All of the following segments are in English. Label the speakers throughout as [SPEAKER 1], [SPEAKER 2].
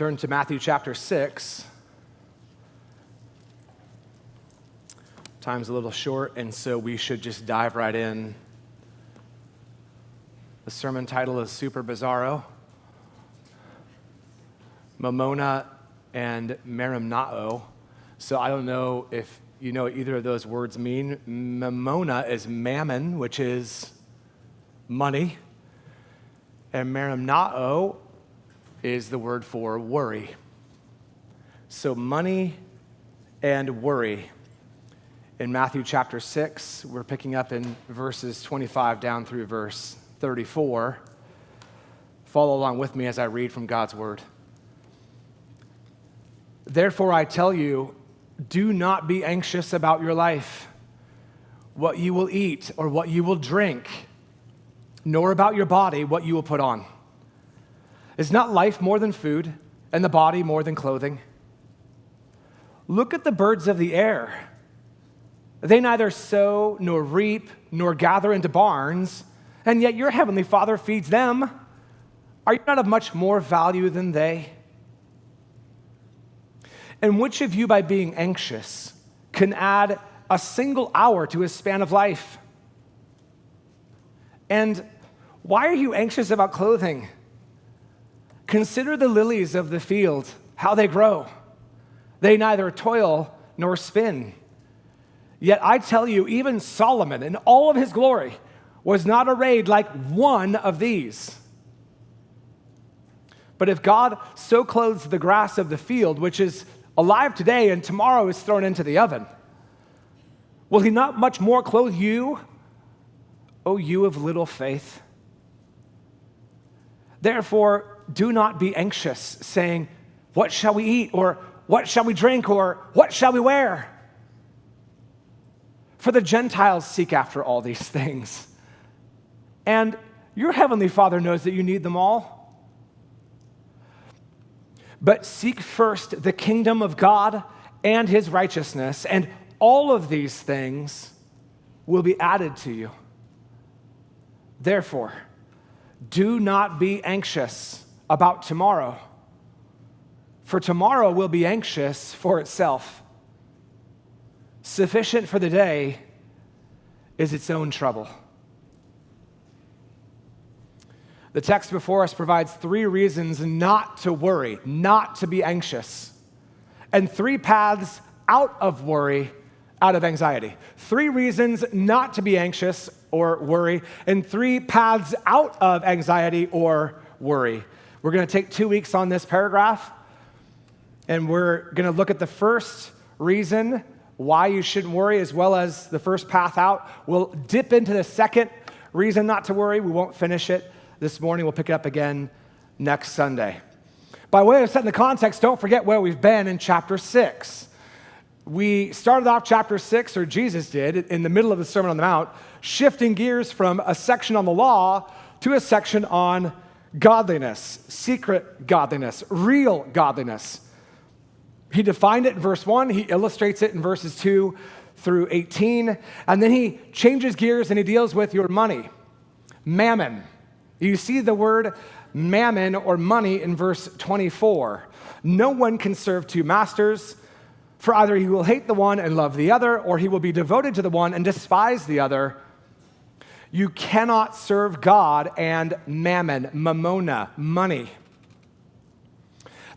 [SPEAKER 1] Turn to Matthew chapter 6. Time's a little short, and so we should just dive right in. The sermon title is super bizarro. Mammona and Marimnao. So I don't know if you know what either of those words mean. Mammona is mammon, which is money. And Marimnao is the word for worry. So money and worry. In Matthew chapter 6, we're picking up in verses 25 down through verse 34. Follow along with me as I read from God's word. Therefore I tell you, do not be anxious about your life, what you will eat or what you will drink, nor about your body, what you will put on. Is not life more than food, and the body more than clothing? Look at the birds of the air. They neither sow nor reap nor gather into barns, and yet your heavenly Father feeds them. Are you not of much more value than they? And which of you, by being anxious, can add a single hour to his span of life? And why are you anxious about clothing? Consider the lilies of the field, how they grow. They neither toil nor spin. Yet I tell you, even Solomon in all of his glory was not arrayed like one of these. But if God so clothes the grass of the field, which is alive today and tomorrow is thrown into the oven, will he not much more clothe you, O you of little faith? Therefore, do not be anxious, saying, what shall we eat, or what shall we drink, or what shall we wear? For the Gentiles seek after all these things, and your heavenly Father knows that you need them all. But seek first the kingdom of God and his righteousness, and all of these things will be added to you. Therefore, do not be anxious about tomorrow, for tomorrow will be anxious for itself. Sufficient for the day is its own trouble. The text before us provides 3 reasons not to worry, not to be anxious, and 3 paths out of worry, out of anxiety. 3 reasons not to be anxious or worry, and 3 paths out of anxiety or worry. We're going to take 2 weeks on this paragraph, and we're going to look at the first reason why you shouldn't worry, as well as the first path out. We'll dip into the second reason not to worry. We won't finish it this morning. We'll pick it up again next Sunday. By way of setting the context, don't forget where we've been in chapter 6. We started off chapter 6, or Jesus did, in the middle of the Sermon on the Mount, shifting gears from a section on the law to a section on godliness, secret godliness, real godliness. He defined it in verse 1. He illustrates it in verses 2 through 18. And then he changes gears and he deals with your money, mammon. You see the word mammon or money in verse 24. No one can serve 2 masters, for either he will hate the one and love the other, or he will be devoted to the one and despise the other. You cannot serve God and mammon, Mammona, money.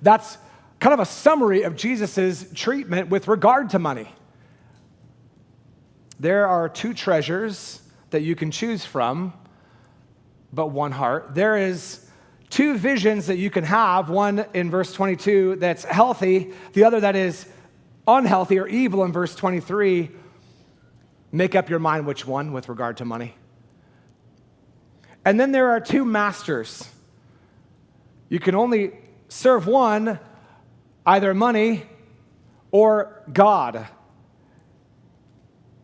[SPEAKER 1] That's kind of a summary of Jesus' treatment with regard to money. There are 2 treasures that you can choose from, but one heart. There is 2 visions that you can have, one in verse 22 that's healthy, the other that is unhealthy or evil in verse 23. Make up your mind which one with regard to money. And then there are 2 masters. You can only serve one, either money or God.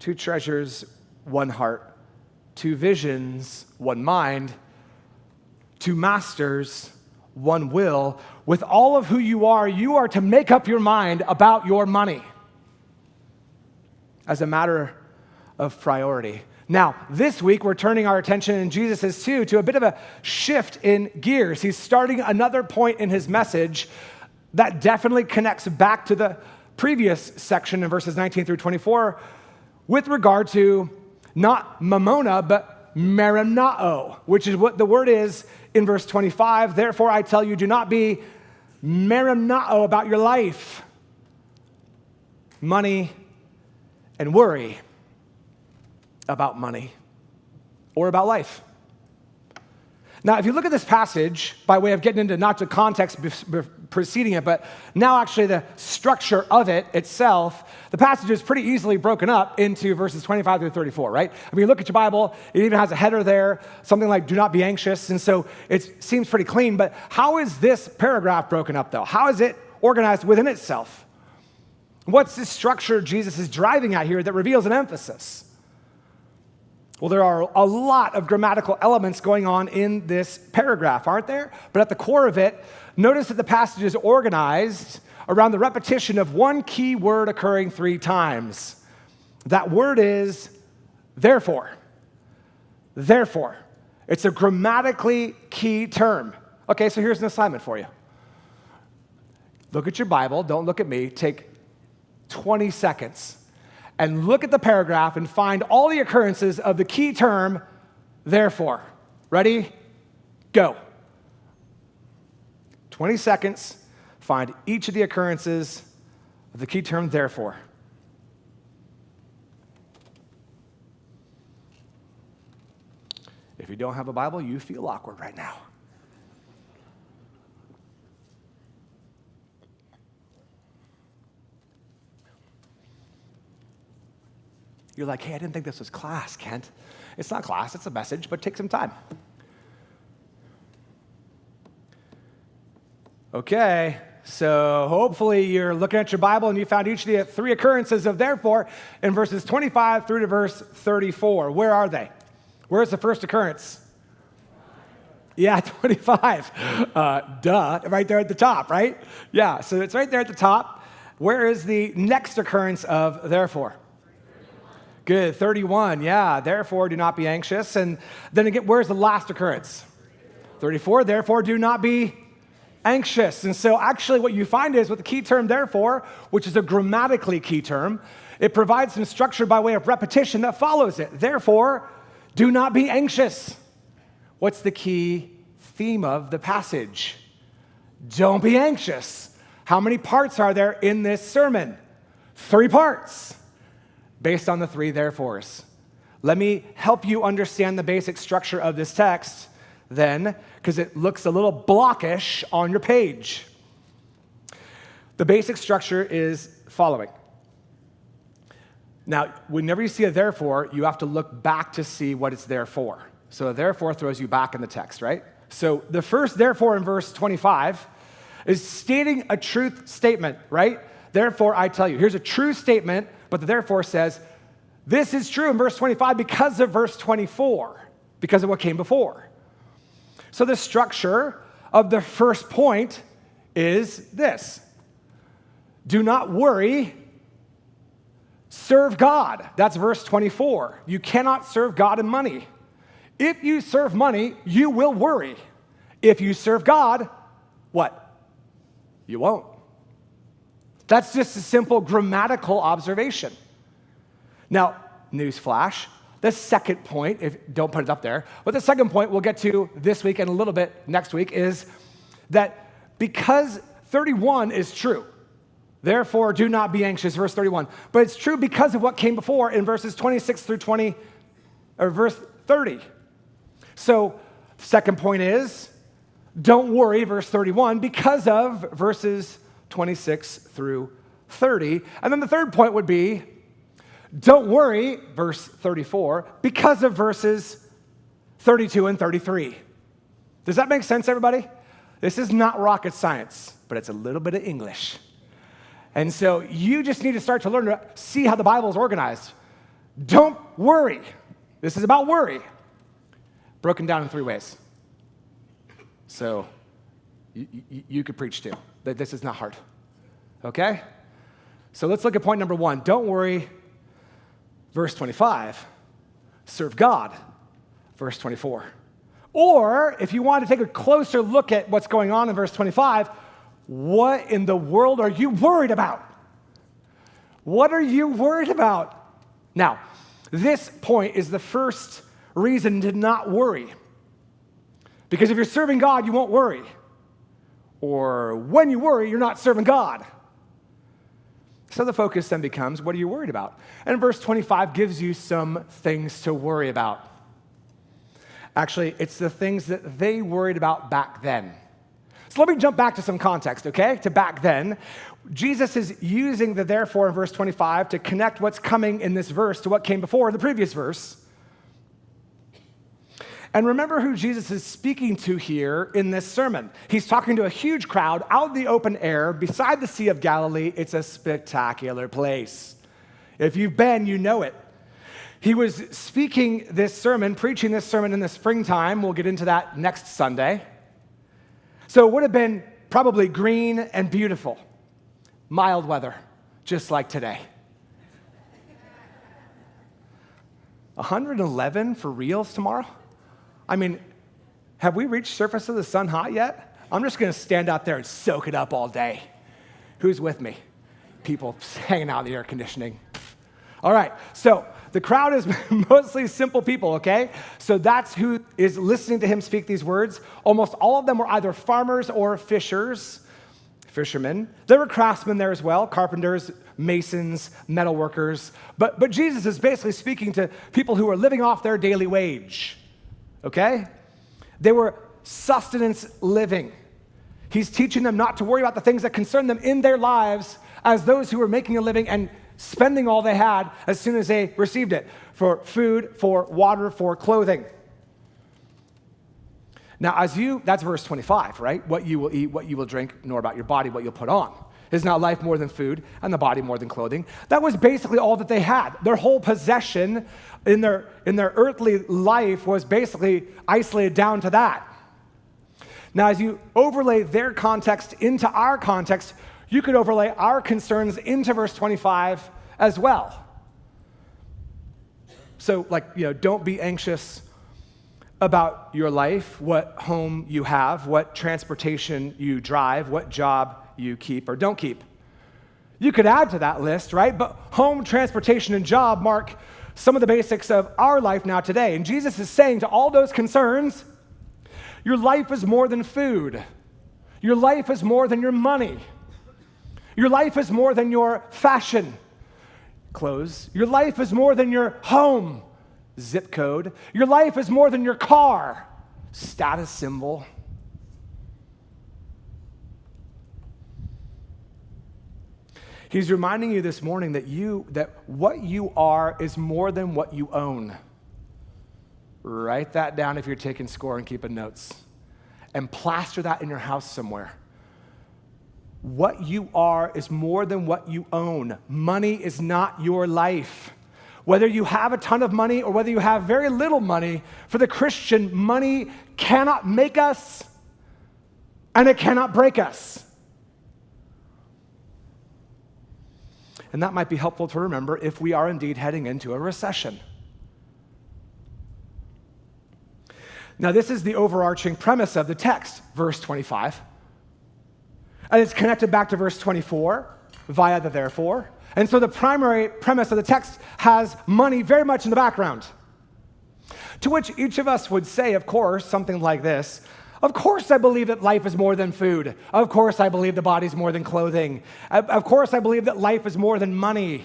[SPEAKER 1] 2 treasures, one heart. 2 visions, one mind. 2 masters, one will. With all of who you are to make up your mind about your money as a matter of priority. Now, this week, we're turning our attention, and Jesus is too, to a bit of a shift in gears. He's starting another point in his message that definitely connects back to the previous section in verses 19 through 24 with regard to not Mammona, but Marimnao, which is what the word is in verse 25. Therefore, I tell you, do not be Marimnao about your life, money, and worry about money or about life. Now, if you look at this passage, by way of getting into not the context preceding it, but now actually the structure of it itself, the passage is pretty easily broken up into verses 25 through 34, right? I mean, you look at your Bible, it even has a header there, something like, do not be anxious, and so it seems pretty clean, but how is this paragraph broken up, though? How is it organized within itself? What's the structure Jesus is driving at here that reveals an emphasis? Well, there are a lot of grammatical elements going on in this paragraph, aren't there? But at the core of it, notice that the passage is organized around the repetition of one key word occurring 3 times. That word is therefore. Therefore. It's a grammatically key term. Okay, so here's an assignment for you. Look at your Bible. Don't look at me. Take 20 seconds. And look at the paragraph and find all the occurrences of the key term, therefore. Ready? Go. 20 seconds, find each of the occurrences of the key term, therefore. If you don't have a Bible, you feel awkward right now. You're like, hey, I didn't think this was class, Kent. It's not class, it's a message, but take some time. Okay, so hopefully you're looking at your Bible and you found each of the 3 occurrences of therefore in verses 25 through to verse 34. Where are they? Where's the first occurrence? Yeah, 25. Duh, right there at the top, right? Yeah, so it's right there at the top. Where is the next occurrence of therefore? Good, 31, yeah, therefore do not be anxious. And then again, where's the last occurrence? 34, therefore do not be anxious. And so actually what you find is with the key term therefore, which is a grammatically key term, it provides some structure by way of repetition that follows it. Therefore, do not be anxious. What's the key theme of the passage? Don't be anxious. How many parts are there in this sermon? 3 parts. Based on the 3 therefores. Let me help you understand the basic structure of this text then, because it looks a little blockish on your page. The basic structure is following. Now, whenever you see a therefore, you have to look back to see what it's there for. So a therefore throws you back in the text, right? So the first therefore in verse 25 is stating a truth statement, right? Therefore, I tell you. Here's a true statement, but the therefore says, this is true in verse 25 because of verse 24, because of what came before. So the structure of the first point is this. Do not worry, serve God. That's verse 24. You cannot serve God and money. If you serve money, you will worry. If you serve God, what? You won't. That's just a simple grammatical observation. Now, newsflash, the second point, don't put it up there, but the second point we'll get to this week and a little bit next week is that because 31 is true, therefore do not be anxious, verse 31, but it's true because of what came before in verses 26 through 20, or verse 30. So, second point is, don't worry, verse 31, because of verses 26 through 30. And then the third point would be, don't worry, verse 34, because of verses 32 and 33. Does that make sense, everybody? This is not rocket science, but it's a little bit of English. And so you just need to start to learn to see how the Bible is organized. Don't worry. This is about worry. Broken down in 3 ways. So you could preach too, that this is not hard. Okay? So let's look at point number 1. Don't worry, verse 25. Serve God, verse 24. Or, if you want to take a closer look at what's going on in verse 25, What in the world are you worried about? What are you worried about? Now, this point is the first reason to not worry. Because if you're serving God, you won't worry. Or when you worry, you're not serving God. So the focus then becomes, what are you worried about? And verse 25 gives you some things to worry about. Actually, it's the things that they worried about back then. So let me jump back to some context, okay? To back then. Jesus is using the therefore in verse 25 to connect what's coming in this verse to what came before in the previous verse. And remember who Jesus is speaking to here in this sermon. He's talking to a huge crowd out in the open air beside the Sea of Galilee. It's a spectacular place. If you've been, you know it. He was speaking this sermon, preaching this sermon in the springtime. We'll get into that next Sunday. So it would have been probably green and beautiful. Mild weather, just like today. 111 for reals tomorrow? I mean, have we reached surface of the sun hot yet? I'm just going to stand out there and soak it up all day. Who's with me? People hanging out in the air conditioning. All right, so the crowd is mostly simple people, okay? So that's who is listening to him speak these words. Almost all of them were either farmers or fishermen. There were craftsmen there as well, carpenters, masons, metal workers. But Jesus is basically speaking to people who are living off their daily wage. Okay? They were sustenance living. He's teaching them not to worry about the things that concern them in their lives as those who were making a living and spending all they had as soon as they received it for food, for water, for clothing. Now, that's verse 25, right? What you will eat, what you will drink, nor about your body, what you'll put on. Is not life more than food, and the body more than clothing? That was basically all that they had. Their whole possession in their earthly life was basically isolated down to that. Now, as you overlay their context into our context, you could overlay our concerns into verse 25 as well. So, don't be anxious about your life, what home you have, what transportation you drive, what job you keep or don't keep. You could add to that list, right? But home, transportation, and job mark some of the basics of our life now today. And Jesus is saying to all those concerns, your life is more than food. Your life is more than your money. Your life is more than your fashion clothes. Your life is more than your home zip code. Your life is more than your car status symbol. He's reminding you this morning that what you are is more than what you own. Write that down if you're taking score and keeping notes. And plaster that in your house somewhere. What you are is more than what you own. Money is not your life. Whether you have a ton of money or whether you have very little money, for the Christian, money cannot make us and it cannot break us. And that might be helpful to remember if we are indeed heading into a recession. Now, this is the overarching premise of the text, verse 25. And it's connected back to verse 24 via the therefore. And so the primary premise of the text has money very much in the background. To which each of us would say, of course, something like this. Of course I believe that life is more than food. Of course I believe the body's more than clothing. Of course I believe that life is more than money.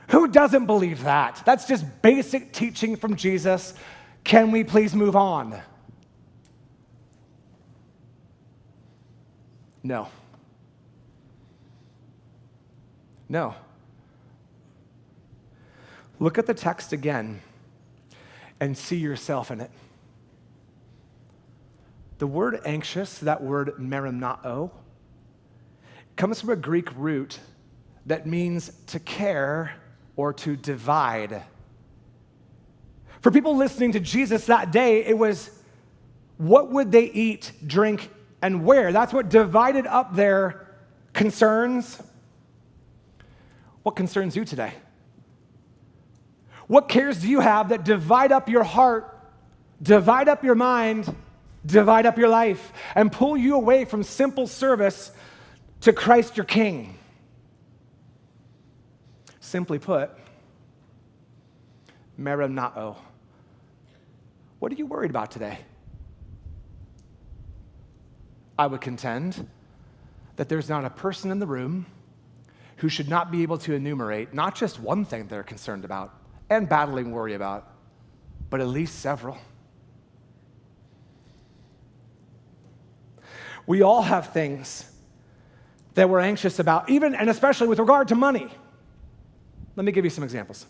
[SPEAKER 1] Who doesn't believe that? That's just basic teaching from Jesus. Can we please move on? No. No. Look at the text again and see yourself in it. The word anxious, that word Marimnao, comes from a Greek root that means to care or to divide. For people listening to Jesus that day, it was what would they eat, drink, and wear? That's what divided up their concerns. What concerns you today? What cares do you have that divide up your heart, divide up your mind, divide up your life, and pull you away from simple service to Christ your King. Simply put, Marimnao. What are you worried about today? I would contend that there's not a person in the room who should not be able to enumerate not just one thing they're concerned about and battling worry about, but at least several. We all have things that we're anxious about, even and especially with regard to money. Let me give you some examples.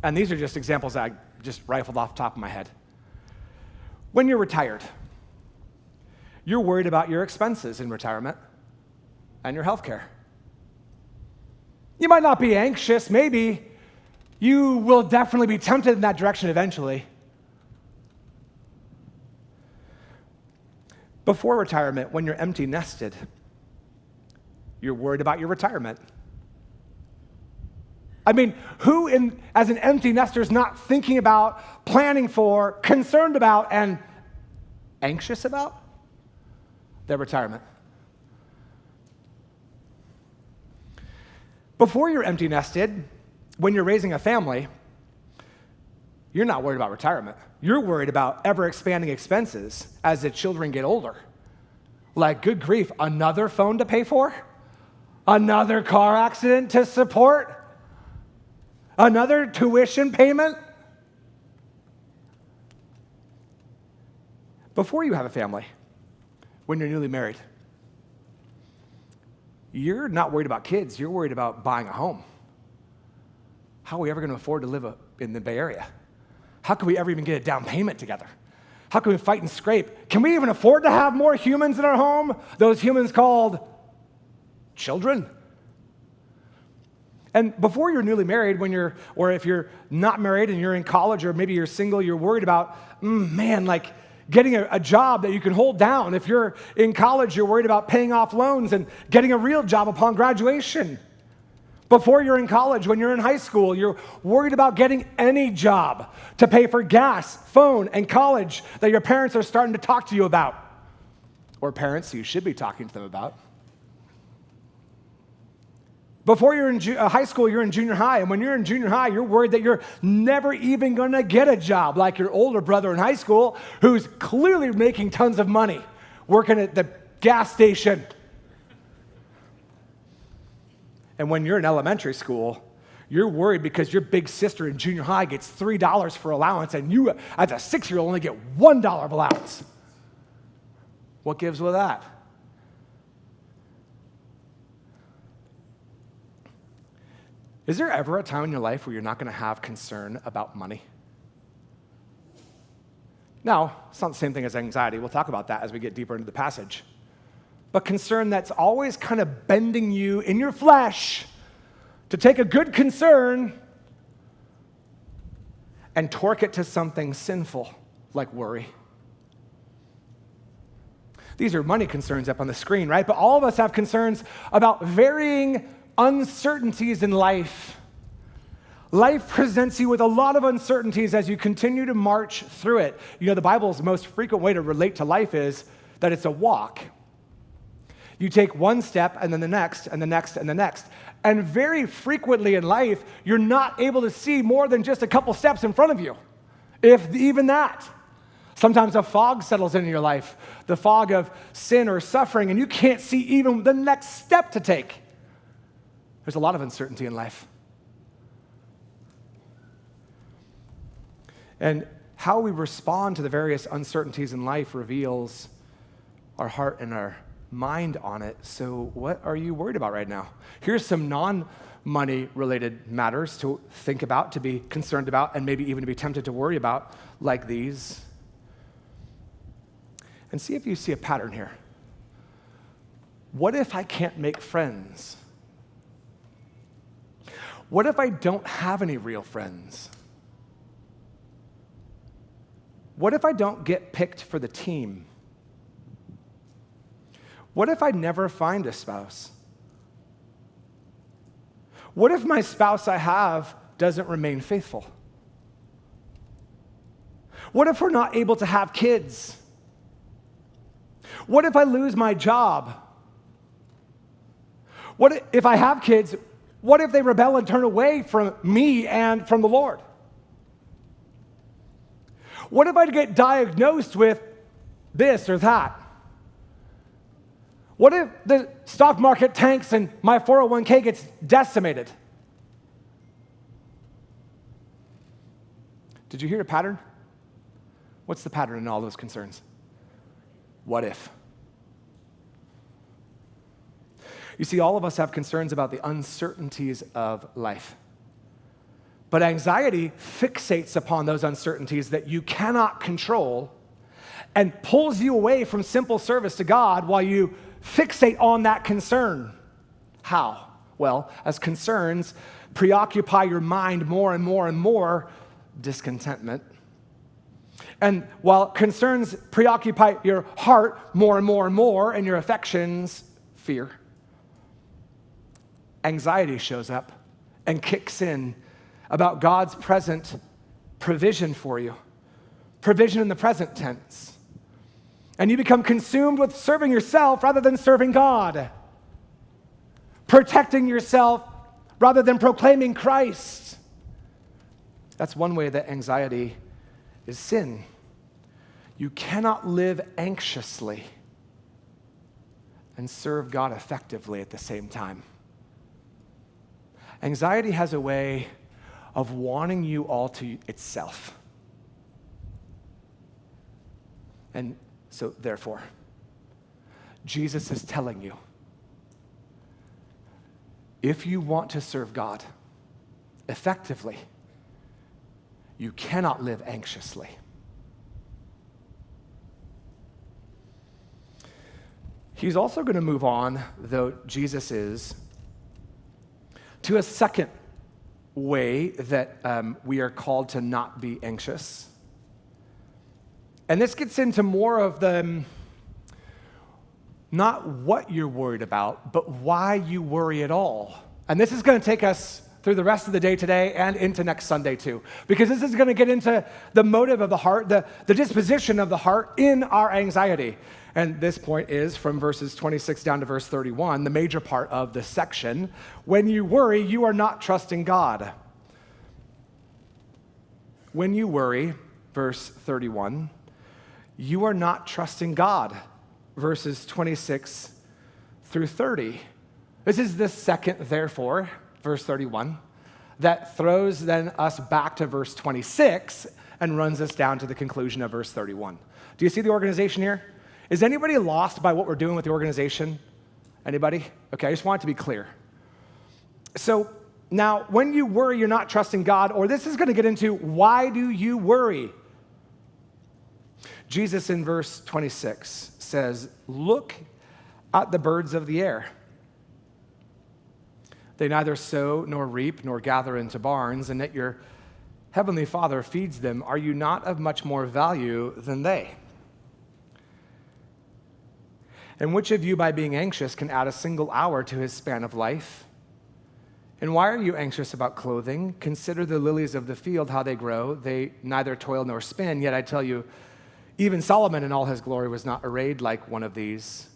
[SPEAKER 1] And these are just examples that I just rifled off the top of my head. When you're retired, you're worried about your expenses in retirement and your health care. You might not be anxious, maybe. You will definitely be tempted in that direction eventually. Before retirement, when you're empty nested, you're worried about your retirement. I mean, who as an empty nester is not thinking about, planning for, concerned about, and anxious about their retirement? Before you're empty nested, when you're raising a family, you're not worried about retirement. You're worried about ever-expanding expenses as the children get older. Like, good grief, another phone to pay for? Another car accident to support? Another tuition payment? Before you have a family, when you're newly married, you're not worried about kids. You're worried about buying a home. How are we ever going to afford to live in the Bay Area? How can we ever even get a down payment together? How can we fight and scrape? Can we even afford to have more humans in our home? Those humans called children. And before you're newly married, or if you're not married and you're in college, or maybe you're single, you're worried about, like getting a job that you can hold down. If you're in college, you're worried about paying off loans and getting a real job upon graduation. Before you're in college, when you're in high school, you're worried about getting any job to pay for gas, phone, and college that your parents are starting to talk to you about, or parents you should be talking to them about. Before you're in high school, you're in junior high, and when you're in junior high, you're worried that you're never even going to get a job like your older brother in high school who's clearly making tons of money working at the gas station. And when you're in elementary school, you're worried because your big sister in junior high gets $3 for allowance, and you, as a 6-year-old, only get $1 of allowance. What gives with that? Is there ever a time in your life where you're not going to have concern about money? Now, it's not the same thing as anxiety. We'll talk about that as we get deeper into the passage. But concern that's always kind of bending you in your flesh to take a good concern and torque it to something sinful like worry. These are money concerns up on the screen, right? But all of us have concerns about varying uncertainties in life. Life presents you with a lot of uncertainties as you continue to march through it. You know, the Bible's most frequent way to relate to life is that it's a walk. You take one step and then the next and the next and the next. And very frequently in life, you're not able to see more than just a couple steps in front of you, if even that. Sometimes a fog settles in your life, the fog of sin or suffering, and you can't see even the next step to take. There's a lot of uncertainty in life. And how we respond to the various uncertainties in life reveals our heart and our mind on it. So what are you worried about right now? Here's some non-money related matters to think about, to be concerned about, and maybe even to be tempted to worry about, like these. And see if you see a pattern here. What if I can't make friends? What if I don't have any real friends? What if I don't get picked for the team? What if I never find a spouse? What if my spouse I have doesn't remain faithful? What if we're not able to have kids? What if I lose my job? If I have kids, what if they rebel and turn away from me and from the Lord? What if I get diagnosed with this or that? What if the stock market tanks and my 401k gets decimated? Did you hear a pattern? What's the pattern in all those concerns? What if? You see, all of us have concerns about the uncertainties of life. But anxiety fixates upon those uncertainties that you cannot control and pulls you away from simple service to God while you fixate on that concern. How? Well, as concerns preoccupy your mind more and more and more, discontentment. And while concerns preoccupy your heart more and more and more, and your affections, fear, anxiety shows up and kicks in about God's present provision for you. Provision in the present tense. And you become consumed with serving yourself rather than serving God. Protecting yourself rather than proclaiming Christ. That's one way that anxiety is sin. You cannot live anxiously and serve God effectively at the same time. Anxiety has a way of wanting you all to itself. And so, therefore, Jesus is telling you, if you want to serve God effectively, you cannot live anxiously. He's also going to move on, though Jesus is, to a second way that we are called to not be anxious. And this gets into more of the, not what you're worried about, but why you worry at all. And this is going to take us through the rest of the day today and into next Sunday too. Because this is going to get into the motive of the heart, the disposition of the heart in our anxiety. And this point is from verses 26 down to verse 31, the major part of this section. When you worry, you are not trusting God. When you worry, verse 31, you are not trusting God, verses 26 through 30. This is the second, therefore, verse 31, that throws then us back to verse 26 and runs us down to the conclusion of verse 31. Do you see the organization here? Is anybody lost by what we're doing with the organization? Anybody? Okay, I just want it to be clear. So now, when you worry, you're not trusting God, or this is going to get into why do you worry? Jesus in verse 26 says, look at the birds of the air. They neither sow nor reap nor gather into barns, and yet your heavenly Father feeds them. Are you not of much more value than they? And which of you, by being anxious, can add a single hour to his span of life? And why are you anxious about clothing? Consider the lilies of the field, how they grow. They neither toil nor spin. Yet I tell you, even Solomon in all his glory was not arrayed like one of these.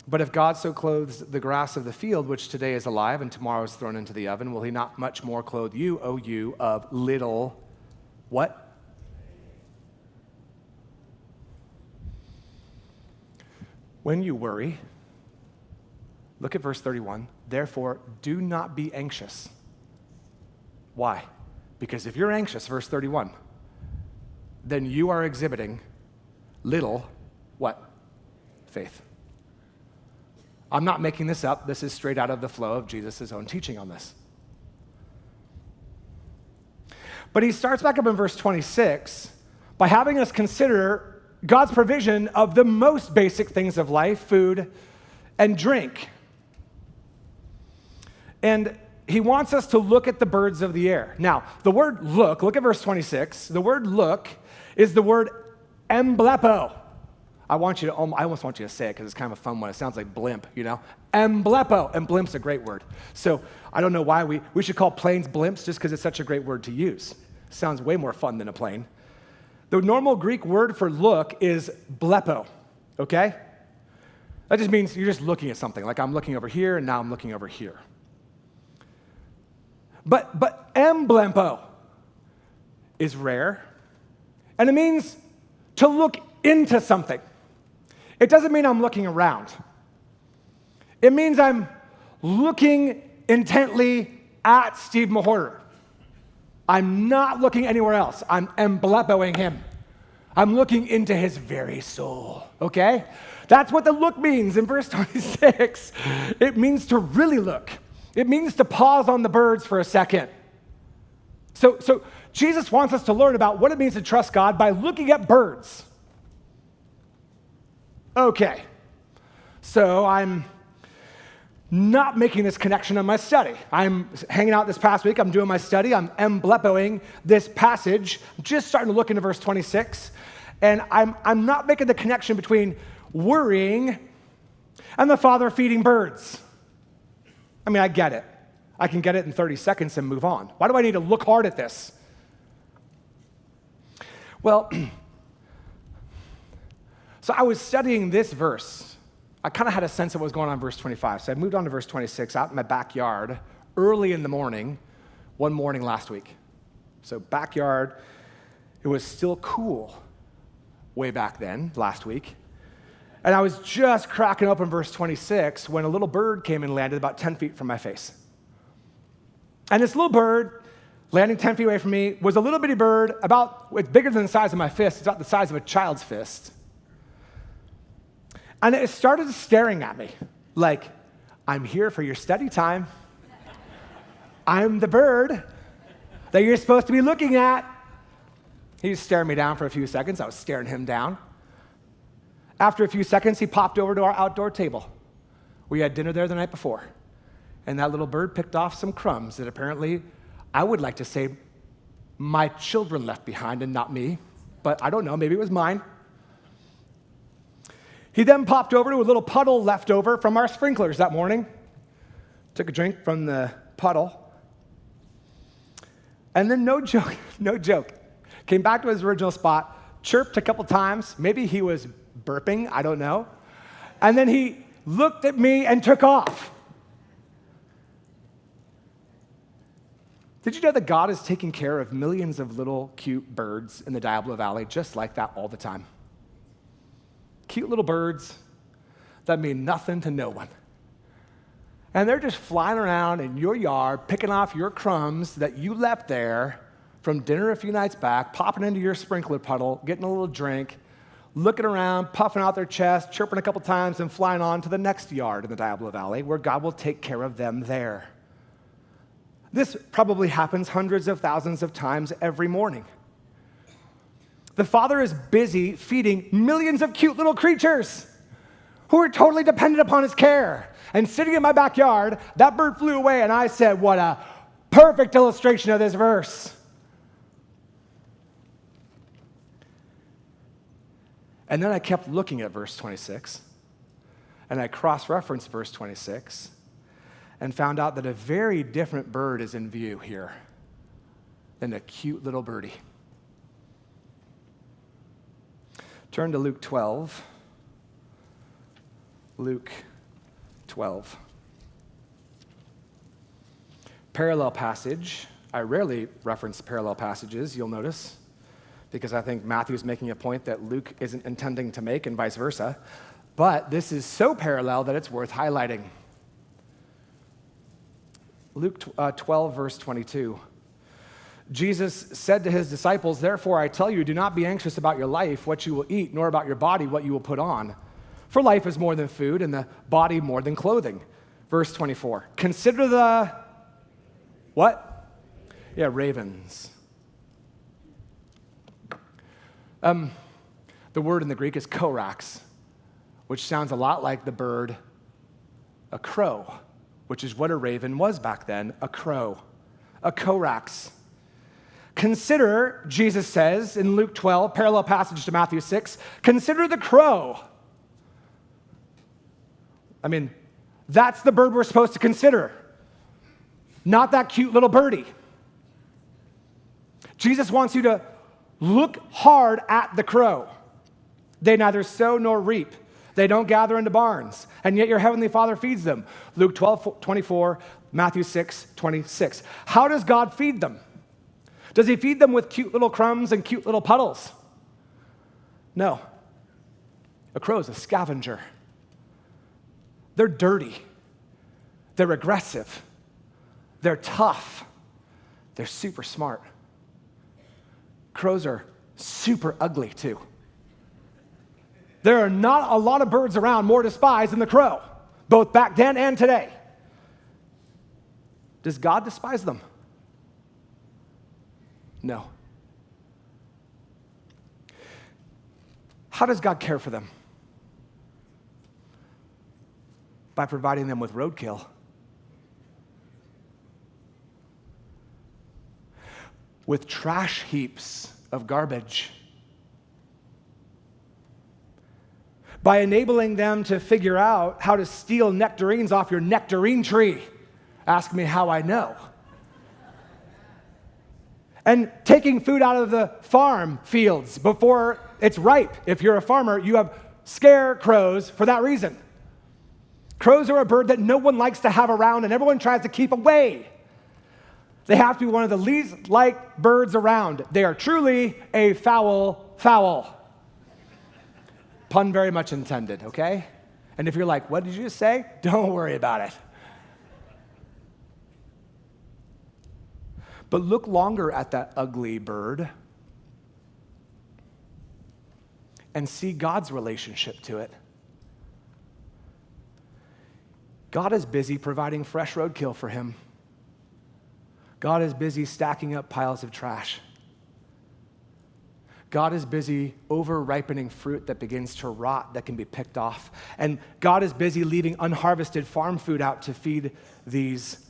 [SPEAKER 1] But if God so clothes the grass of the field, which today is alive and tomorrow is thrown into the oven, will he not much more clothe you, O you of little, what? When you worry, look at verse 31. Therefore, do not be anxious. Why? Because if you're anxious, verse 31, then you are exhibiting little, what? Faith. I'm not making this up. This is straight out of the flow of Jesus' own teaching on this. But he starts back up in verse 26 by having us consider God's provision of the most basic things of life, food and drink. And he wants us to look at the birds of the air. Now, the word look at verse 26. The word look is the word emblepo. I almost want you to say it because it's kind of a fun one. It sounds like blimp, you know? Emblepo. And blimp's a great word. So I don't know why we should call planes blimps just because it's such a great word to use. It sounds way more fun than a plane. The normal Greek word for look is blepo, okay? That just means you're just looking at something, like I'm looking over here and now I'm looking over here. But emblempo is rare, and it means to look into something. It doesn't mean I'm looking around. It means I'm looking intently at Steve Mahorter. I'm not looking anywhere else. I'm emblepoing him. I'm looking into his very soul, okay? That's what the look means in verse 26. It means to really look. It means to pause on the birds for a second. So Jesus wants us to learn about what it means to trust God by looking at birds. Okay, so I'm not making this connection in my study. I'm hanging out this past week. I'm doing my study. I'm emblepoing this passage. I'm just starting to look into verse 26. And I'm not making the connection between worrying and the Father feeding birds. I mean, I get it. I can get it in 30 seconds and move on. Why do I need to look hard at this? Well, so I was studying this verse. I kind of had a sense of what was going on in verse 25. So I moved on to verse 26 out in my backyard early in the morning, one morning last week. So backyard, it was still cool way back then, last week. And I was just cracking open verse 26 when a little bird came and landed about 10 feet from my face. And this little bird, landing 10 feet away from me, was a little bitty bird, it's bigger than the size of my fist. It's about the size of a child's fist. And it started staring at me like, I'm here for your study time. I'm the bird that you're supposed to be looking at. He was staring me down for a few seconds. I was staring him down. After a few seconds, he popped over to our outdoor table. We had dinner there the night before. And that little bird picked off some crumbs that apparently, I would like to say, my children left behind and not me. But I don't know, maybe it was mine. He then popped over to a little puddle left over from our sprinklers that morning. Took a drink from the puddle. And then no joke, came back to his original spot, chirped a couple times. Maybe he was burping, I don't know. And then he looked at me and took off. Did you know that God is taking care of millions of little cute birds in the Diablo Valley just like that all the time? Cute little birds that mean nothing to no one. And they're just flying around in your yard, picking off your crumbs that you left there from dinner a few nights back, popping into your sprinkler puddle, getting a little drink, looking around, puffing out their chest, chirping a couple times, and flying on to the next yard in the Diablo Valley where God will take care of them there. This probably happens hundreds of thousands of times every morning. The Father is busy feeding millions of cute little creatures who are totally dependent upon his care. And sitting in my backyard, that bird flew away, and I said, what a perfect illustration of this verse. And then I kept looking at verse 26, and I cross-referenced verse 26, and found out that a very different bird is in view here than a cute little birdie. Turn to Luke 12. Luke 12. Parallel passage. I rarely reference parallel passages, you'll notice, because I think Matthew's making a point that Luke isn't intending to make and vice versa. But this is so parallel that it's worth highlighting. Luke 12, verse 22. Jesus said to his disciples, "Therefore I tell you, do not be anxious about your life, what you will eat, nor about your body, what you will put on. For life is more than food, and the body more than clothing." Verse 24. Consider the, what? Yeah, ravens. The word in the Greek is korax, which sounds a lot like the bird, a crow, which is what a raven was back then, a crow, a korax. Consider, Jesus says in Luke 12, parallel passage to Matthew 6, consider the crow. I mean, that's the bird we're supposed to consider, not that cute little birdie. Jesus wants you to look hard at the crow. They neither sow nor reap. They don't gather into barns, and yet your heavenly Father feeds them. Luke 12:24, Matthew 6:26. How does God feed them? Does he feed them with cute little crumbs and cute little puddles? No. A crow is a scavenger. They're dirty. They're aggressive. They're tough. They're super smart. Crows are super ugly too. There are not a lot of birds around more despised than the crow, both back then and today. Does God despise them? No. How does God care for them? By providing them with roadkill. With trash heaps of garbage. By enabling them to figure out how to steal nectarines off your nectarine tree. Ask me how I know. And taking food out of the farm fields before it's ripe. If you're a farmer, you have scarecrows for that reason. Crows are a bird that no one likes to have around and everyone tries to keep away. They have to be one of the least liked birds around. They are truly a fowl. Pun very much intended, okay? And if you're like, what did you just say? Don't worry about it. But look longer at that ugly bird and see God's relationship to it. God is busy providing fresh roadkill for him. God is busy stacking up piles of trash. God is busy over-ripening fruit that begins to rot that can be picked off. And God is busy leaving unharvested farm food out to feed these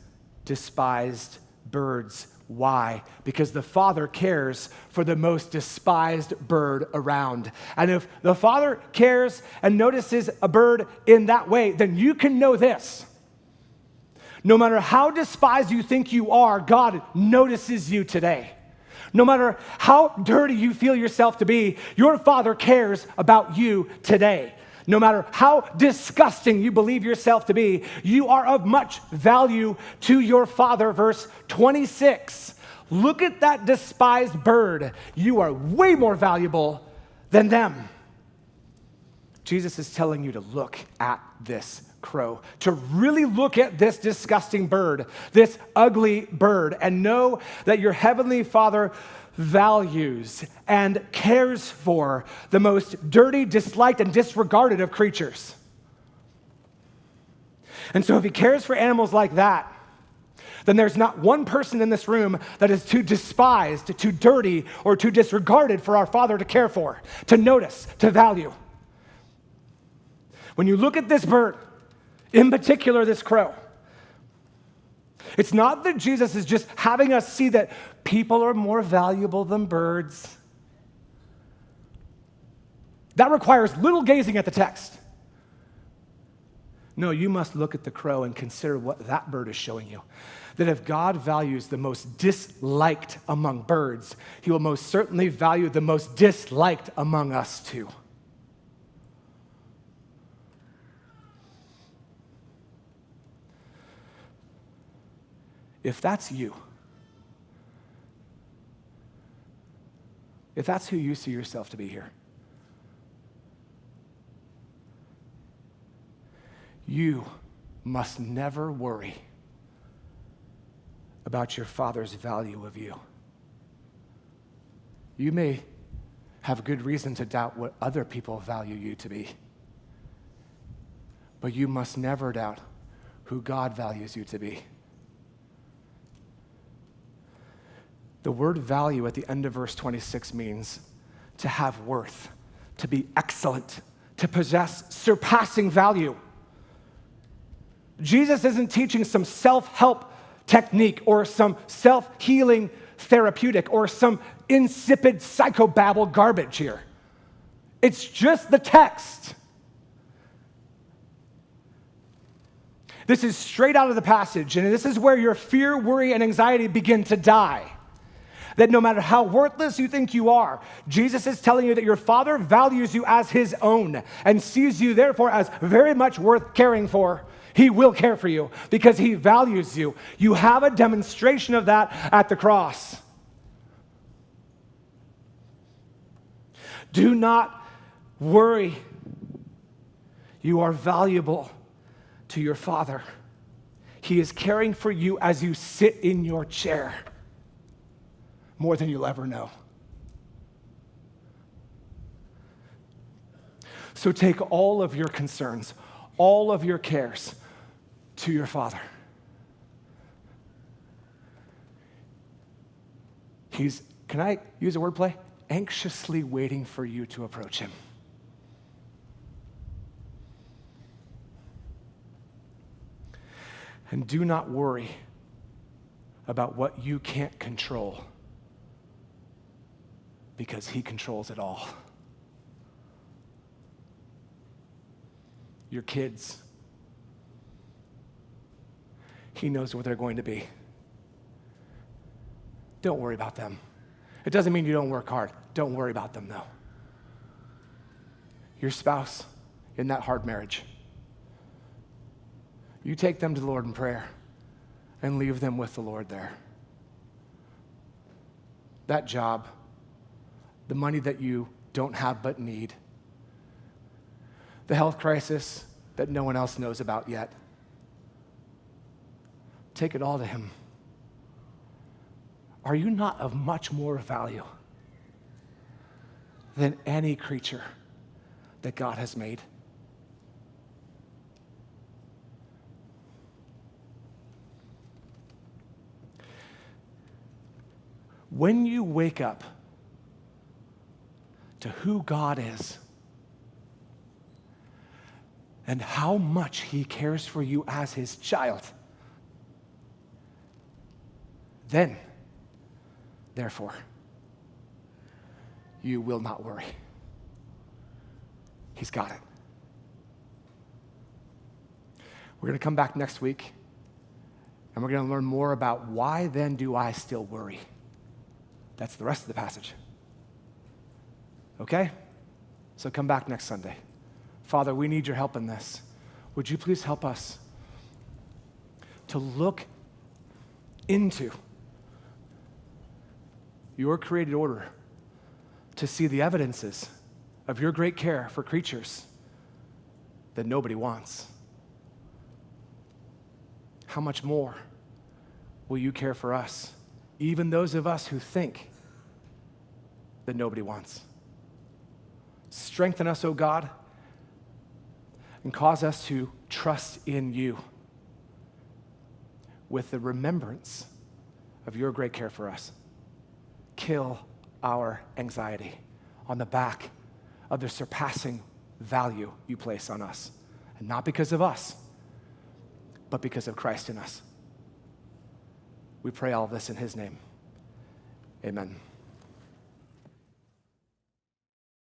[SPEAKER 1] despised birds. Why? Because the Father cares for the most despised bird around. And if the Father cares and notices a bird in that way, then you can know this. No matter how despised you think you are, God notices you today. No matter how dirty you feel yourself to be, your Father cares about you today. No matter how disgusting you believe yourself to be, you are of much value to your Father. Verse 26. Look at that despised bird. You are way more valuable than them. Jesus is telling you to look at this crow, to really look at this disgusting bird, this ugly bird, and know that your heavenly Father values and cares for the most dirty, disliked, and disregarded of creatures. And so if he cares for animals like that, then there's not one person in this room that is too despised, too dirty, or too disregarded for our Father to care for, to notice, to value. When you look at this bird, in particular this crow, it's not that Jesus is just having us see that people are more valuable than birds. That requires little gazing at the text. No, you must look at the crow and consider what that bird is showing you. That if God values the most disliked among birds, he will most certainly value the most disliked among us too. If that's you, if that's who you see yourself to be here, you must never worry about your Father's value of you. You may have good reason to doubt what other people value you to be, but you must never doubt who God values you to be. The word value at the end of verse 26 means to have worth, to be excellent, to possess surpassing value. Jesus isn't teaching some self-help technique or some self-healing therapeutic or some insipid psychobabble garbage here. It's just the text. This is straight out of the passage, and this is where your fear, worry, and anxiety begin to die. That no matter how worthless you think you are, Jesus is telling you that your Father values you as his own and sees you therefore as very much worth caring for. He will care for you because he values you. You have a demonstration of that at the cross. Do not worry. You are valuable to your Father. He is caring for you as you sit in your chair more than you'll ever know. So take all of your concerns, all of your cares to your Father. He's, can I use a wordplay? Anxiously waiting for you to approach him. And do not worry about what you can't control, because he controls it all. Your kids, he knows where they're going to be. Don't worry about them. It doesn't mean you don't work hard. Don't worry about them, though. Your spouse in that hard marriage, you take them to the Lord in prayer and leave them with the Lord there. That job, the money that you don't have but need, the health crisis that no one else knows about yet, take it all to him. Are you not of much more value than any creature that God has made? When you wake up to who God is and how much he cares for you as his child, then, therefore, you will not worry. He's got it. We're going to come back next week, and we're going to learn more about why then do I still worry. That's the rest of the passage. Okay? So come back next Sunday. Father, we need your help in this. Would you please help us to look into your created order, to see the evidences of your great care for creatures that nobody wants? How much more will you care for us, even those of us who think that nobody wants? Strengthen us, O God, and cause us to trust in you with the remembrance of your great care for us. Kill our anxiety on the back of the surpassing value you place on us. And not because of us, but because of Christ in us. We pray all of this in his name. Amen.